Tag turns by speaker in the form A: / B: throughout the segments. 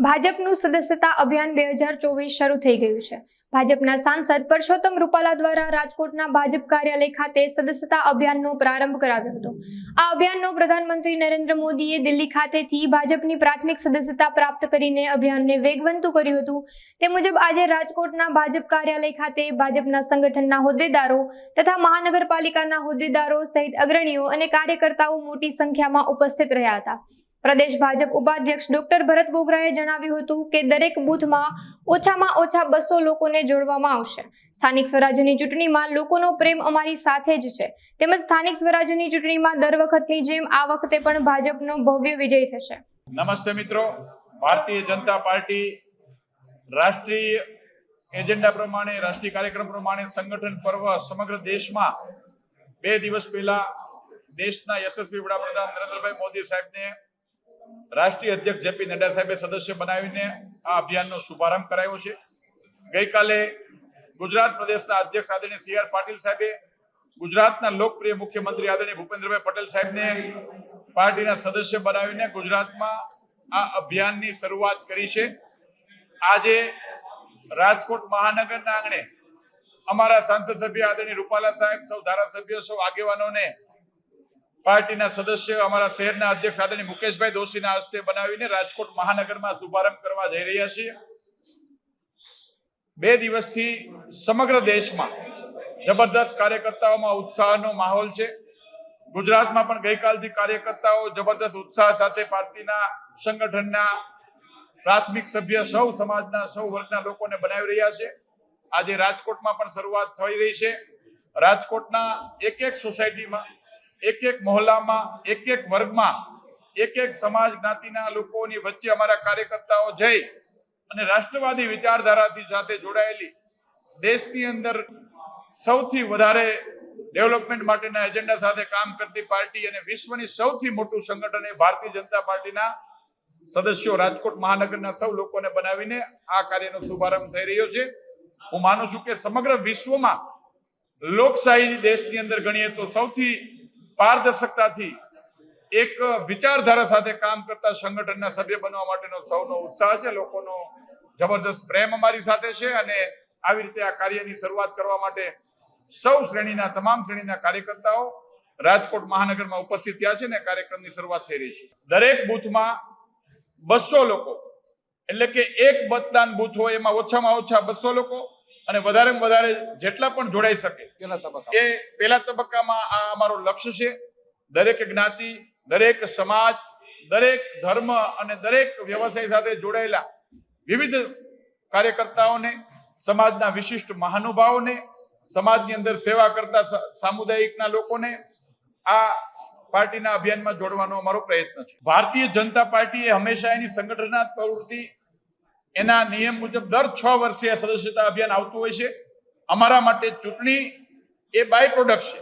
A: ભાજપનું સદસ્યતા અભિયાન 2024 શરૂ થઈ ગયું છે। ભાજપના સાંસદ પરસોત્તમ રૂપાલા દ્વારા રાજકોટના ભાજપ કાર્યાલય ખાતે સદસ્યતા અભિયાનનો પ્રારંભ કરાવ્યો હતો। આ અભિયાનનો પ્રધાનમંત્રી નરેન્દ્ર મોદીએ દિલ્હી ખાતેથી ભાજપની પ્રાથમિક સદસ્યતા પ્રાપ્ત કરીને અભિયાનને વેગવંતું કર્યું હતું। તે મુજબ આજે રાજકોટના ભાજપ કાર્યાલય ખાતે ભાજપના સંગઠનના હોદ્દેદારો તથા મહાનગરપાલિકાના હોદ્દેદારો સહિત અગ્રણીઓ અને કાર્યકર્તાઓ મોટી સંખ્યામાં ઉપસ્થિત રહ્યા હતા। પ્રદેશ ભાજપ ઉપાધ્યક્ષ ડોક્ટર ભરત બોગરાએ જણાવ્યું હતું કે દરેક બૂથમાં ઓછામાં ઓછા 200 લોકોને જોડવામાં આવશે। સ્થાનિક સ્વરાજ્યની ચૂંટણીમાં લોકોનો પ્રેમ અમારી સાથે જ છે તેમજ સ્થાનિક સ્વરાજ્યની ચૂંટણીમાં દર વખતની જેમ આ વખતે પણ ભાજપનો ભવ્ય વિજય થશે।
B: નમસ્તે મિત્રો, ભારતીય જનતા પાર્ટી રાષ્ટ્રીય એજન્ડા પ્રમાણે રાષ્ટ્રીય કાર્યક્રમ પ્રમાણે સંગઠન પર્વ સમગ્ર દેશમાં 2 દિવસ પહેલા દેશના યશસ્વી વડાપ્રધાન નરેન્દ્રભાઈ મોદી સાહેબને રાષ્ટ્રીય અધ્યક્ષ જેપી નડ્ડા સાહેબે સદસ્ય બનાવીને આ અભિયાનનો શુભારંભ કરાયો છે। ગઈકાલે ગુજરાત પ્રદેશના અધ્યક્ષ આદરણીય સી.આર. પાટીલ સાહેબે ગુજરાતના લોકપ્રિય મુખ્યમંત્રી આદરણીય ભૂપેન્દ્રભાઈ પટેલ સાહેબને પાર્ટીના સદસ્ય બનાવીને ગુજરાતમાં આ અભિયાનની શરૂઆત કરી છે। આજે રાજકોટ મહાનગરના આંગણે અમારા સાંસદ સભ્ય આદરણીય રૂપાલા સાહેબ, સૌ ધારાસભ્યો, સૌ આગેવાનોને પાર્ટીના સદસ્ય અમારા શહેરના અધ્યક્ષ આદરણીય મુકેશભાઈ દોશીના હસ્તે બનાવીને રાજકોટ મહાનગરમાં શુભારંભ કરવા જઈ રહ્યા છીએ। 2 દિવસથી સમગ્ર દેશમાં જબરદસ્ત કાર્યકર્તાઓમાં ઉત્સાહનો માહોલ છે। ગુજરાતમાં પણ ગઈકાલથી કાર્યકર્તાઓ જબરદસ્ત ઉત્સાહ સાથે પાર્ટીના સંગઠનના પ્રાથમિક સભ્ય સૌ સમાજના સૌ વર્ગના લોકોને બનાવી રહ્યા છે। આજે રાજકોટમાં પણ શરૂઆત થઈ રહી છે। રાજકોટના એક સોસાયટીમાં, એક મહોલ્લામાં, એક વર્ગમાં, એક સમાજ જ્ઞાતિના લોકોની વચ્ચે અમારા કાર્યકર્તાઓ જઈ અને રાષ્ટ્રવાદી વિચારધારાથી સાથે જોડાયેલી દેશની અંદર સૌથી વધારે ડેવલપમેન્ટ માટેના એજન્ડા સાથે કામ કરતી પાર્ટી અને વિશ્વની સૌથી મોટું સંગઠન એ ભારતીય જનતા પાર્ટીના સદસ્યો રાજકોટ મહાનગરના સૌ લોકોને બનાવીને આ કાર્યનો શુભારંભ થઈ રહ્યો છે। હું માનું છું કે સમગ્ર વિશ્વમાં લોકશાહી દેશની અંદર ગણીએ તો સૌથી પારદર્શકતાથી એક વિચારધારા સાથે કામ કરતા સંગઠનના સભ્ય બનવા માટેનો સૌનો ઉત્સાહ છે। લોકોનો જબરદસ્ત પ્રેમ અમારી સાથે છે અને આવી રીતે આ કાર્યની શરૂઆત કરવા માટે સૌ શ્રેણીના, તમામ શ્રેણીના કાર્યકર્તાઓ રાજકોટ મહાનગરમાં ઉપસ્થિત થયા છે અને કાર્યક્રમની શરૂઆત થઈ રહી છે। દરેક બૂથમાં 200 લોકો, એટલે કે એક મતદાન બૂથ હોય એમાં ઓછામાં ઓછા 200 લોકો અને વધારેમાં વધારે જેટલા પણ જોડાઈ શકે એ પહેલા તબક્કામાં આ અમારો લક્ષ્ય છે। દરેક જ્ઞાતિ, દરેક સમાજ, દરેક ધર્મ અને દરેક વ્યવસાય સાથે જોડાયેલા વિવિધ કાર્યકર્તાઓને, સમાજના વિશિષ્ટ મહાનુભાવોને, સમાજની અંદર સેવા કરતા સામુદાયિકના લોકોને આ પાર્ટીના અભિયાનમાં જોડવાનો અમારો પ્રયત્ન છે। ભારતીય જનતા પાર્ટીએ હંમેશા એની સંગઠનાત્મક પ્રવૃત્તિ એના નિયમ મુજબ દર 6 વર્ષે આ સદસ્યતા અભિયાન આવતું હોય છે। અમારા માટે ચૂંટણી એ બાય પ્રોડક્ટ છે।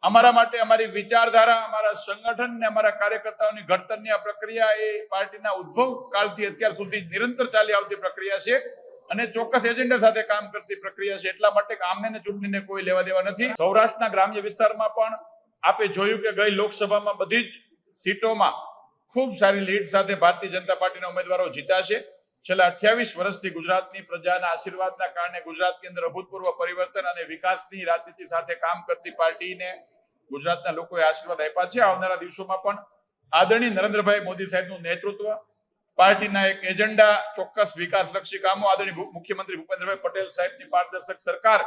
B: અમારા માટે અમારી વિચારધારા, અમારા સંગઠન ને અમારા કાર્યકર્તાઓની ઘડતરની આ પ્રક્રિયા એ પાર્ટીના ઉદ્ભવ કાળથી અત્યાર સુધી નિરંતર ચાલી આવતી પ્રક્રિયા છે અને ચોક્કસ એજન્ડા સાથે કામ કરતી પ્રક્રિયા છે। એટલા માટે આમને ચૂંટણીને કોઈ લેવા દેવા નથી। સૌરાષ્ટ્રના ગ્રામ્ય વિસ્તારમાં પણ આપે જોયું કે ગઈ લોકસભામાં બધી જ સીટોમાં ખૂબ સારી લીડ સાથે ભારતીય જનતા પાર્ટીના ઉમેદવારો જીત્યા છે। છેલ્લા 28 વર્ષથી ગુજરાતની પ્રજાના આશીર્વાદના કારણે ગુજરાતની અંદર અભૂતપૂર્વ પરિવર્તન અને વિકાસની રાજનીતિ સાથે કામ કરતી પાર્ટીને ગુજરાતના લોકોએ આશીર્વાદ આપ્યા છે। આવનારા દિવસોમાં પણ આદરણીય નરેન્દ્રભાઈ મોદી સાહેબનું નેતૃત્વ, પાર્ટીના એક એજન્ડા, ચોક્કસ વિકાસલક્ષી કામો, આદરણીય મુખ્યમંત્રી ભૂપેન્દ્રભાઈ પટેલ સાહેબની પારદર્શક સરકાર,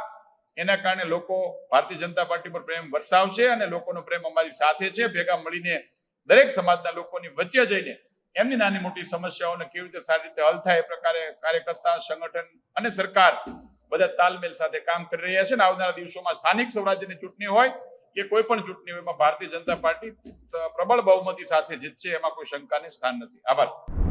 B: એના કારણે લોકો ભારતીય જનતા પાર્ટી પર પ્રેમ વરસાવશે અને લોકોનો પ્રેમ અમારી સાથે છે। ભેગા મળીને દરેક સમાજના લોકોની વચ્ચે જઈને એમની નાની મોટી સમસ્યાઓને કેવી રીતે સારી રીતે હલ થાય એ પ્રકારે કાર્યકર્તા, સંગઠન અને સરકાર બધા તાલમેલ સાથે કામ કરી રહ્યા છે અને આવનારા દિવસોમાં સ્થાનિક સ્વરાજ્યની ચૂંટણી હોય કે કોઈ પણ ચૂંટણી હોય એમાં ભારતીય જનતા પાર્ટી પ્રબળ બહુમતી સાથે જીતશે, એમાં કોઈ શંકાને સ્થાન નથી। આભાર।